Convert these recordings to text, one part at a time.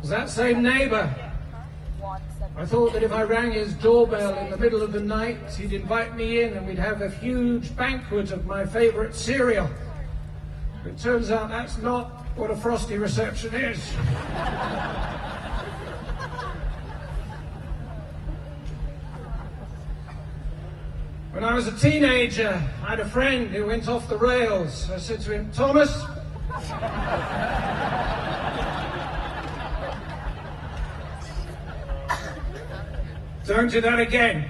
was that same neighbor. I thought that if I rang his doorbell in the middle of the night, he'd invite me in and we'd have a huge banquet of my favorite cereal. But it turns out that's not what a frosty reception is. When I was a teenager, I had a friend who went off the rails. I said to him, Thomas, don't do that again.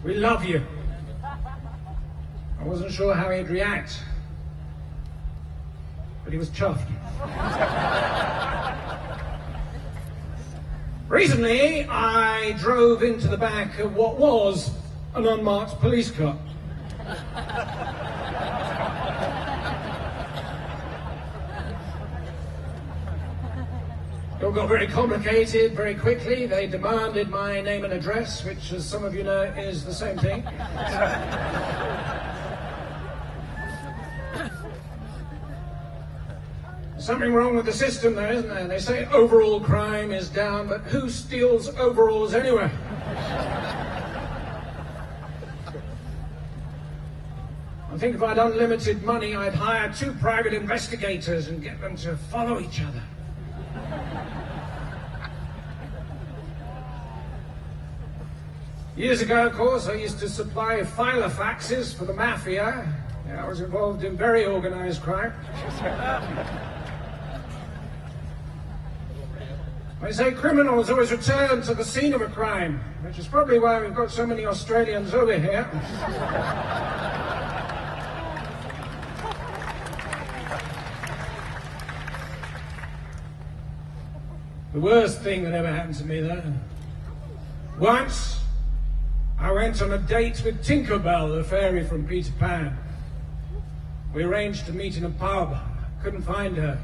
We love you. I wasn't sure how he'd react, but he was chuffed. Recently, I drove into the back of what was an unmarked police car. It all got very complicated very quickly. They demanded my name and address, which, as some of you know, is the same thing. Something wrong with the system there, isn't there? They say overall crime is down, but who steals overalls anyway? I think if I had unlimited money, I'd hire 2 private investigators and get them to follow each other. Years ago, of course, I used to supply filer faxes for the mafia. I was involved in very organized crime. They say criminals always return to the scene of a crime, which is probably why we've got so many Australians over here. The worst thing that ever happened to me, though. Once, I went on a date with Tinkerbell, the fairy from Peter Pan. We arranged to meet in a pub. Couldn't find her.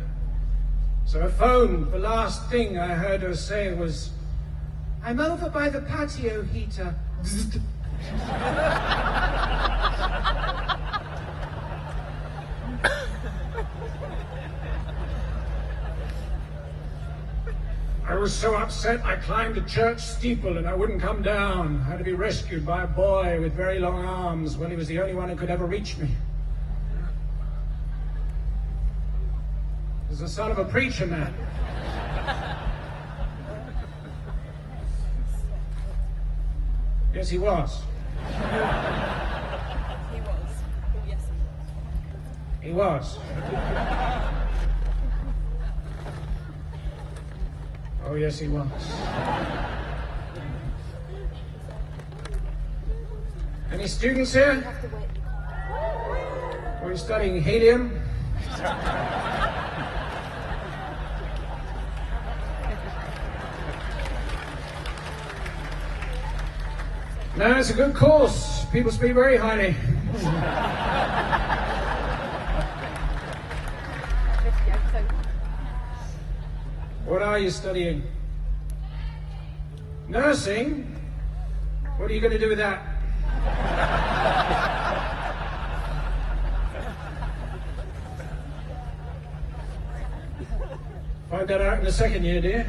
So I phoned. The last thing I heard her say was, "I'm over by the patio heater." I was so upset I climbed a church steeple and I wouldn't come down. I had to be rescued by a boy with very long arms when he was the only one who could ever reach me. He was the son of a preacher man. Yes, he was. He was. Oh, yes, he was. Any students here? Are you studying helium? No, it's a good course. People speak very highly. What are you studying? Nursing? What are you going to do with that? Find that out in the second year, dear.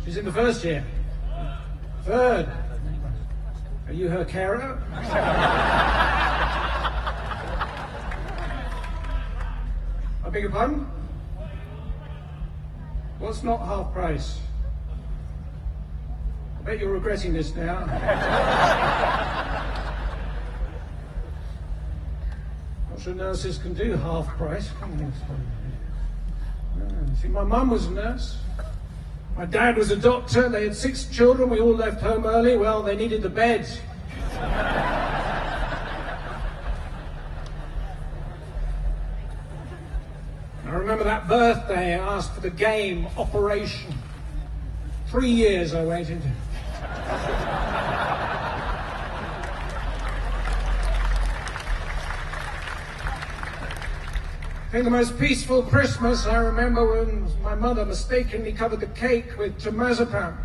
She's in the first year. Third. Are you her carer? I beg your pardon? What's not half price? I bet you're regretting this now. Not sure nurses can do half price. See, my mum was a nurse. My dad was a doctor. They had 6 children. We all left home early. Well, they needed the bed. I remember that birthday, I asked for the game, Operation. 3 years I waited. I think the most peaceful Christmas I remember when my mother mistakenly covered the cake with temazepam.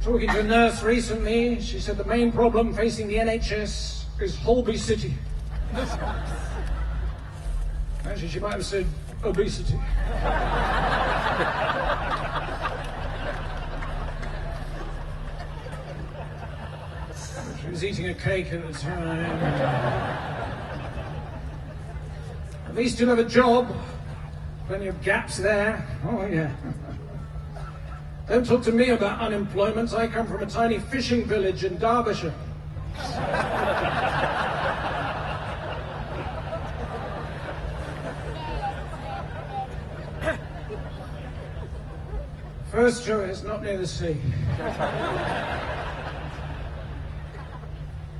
Talking to a nurse recently, she said the main problem facing the NHS is Holby City. Actually, she might have said obesity. She was eating a cake at the time. At least you'll have a job. Plenty of gaps there. Oh, yeah. Don't talk to me about unemployment. I come from a tiny fishing village in Derbyshire. First job is not near the sea.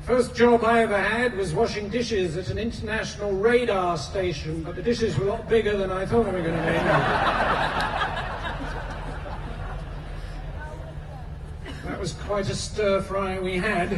First job I ever had was washing dishes at an international radar station, but the dishes were a lot bigger than I thought they were going to be. That was quite a stir-fry we had.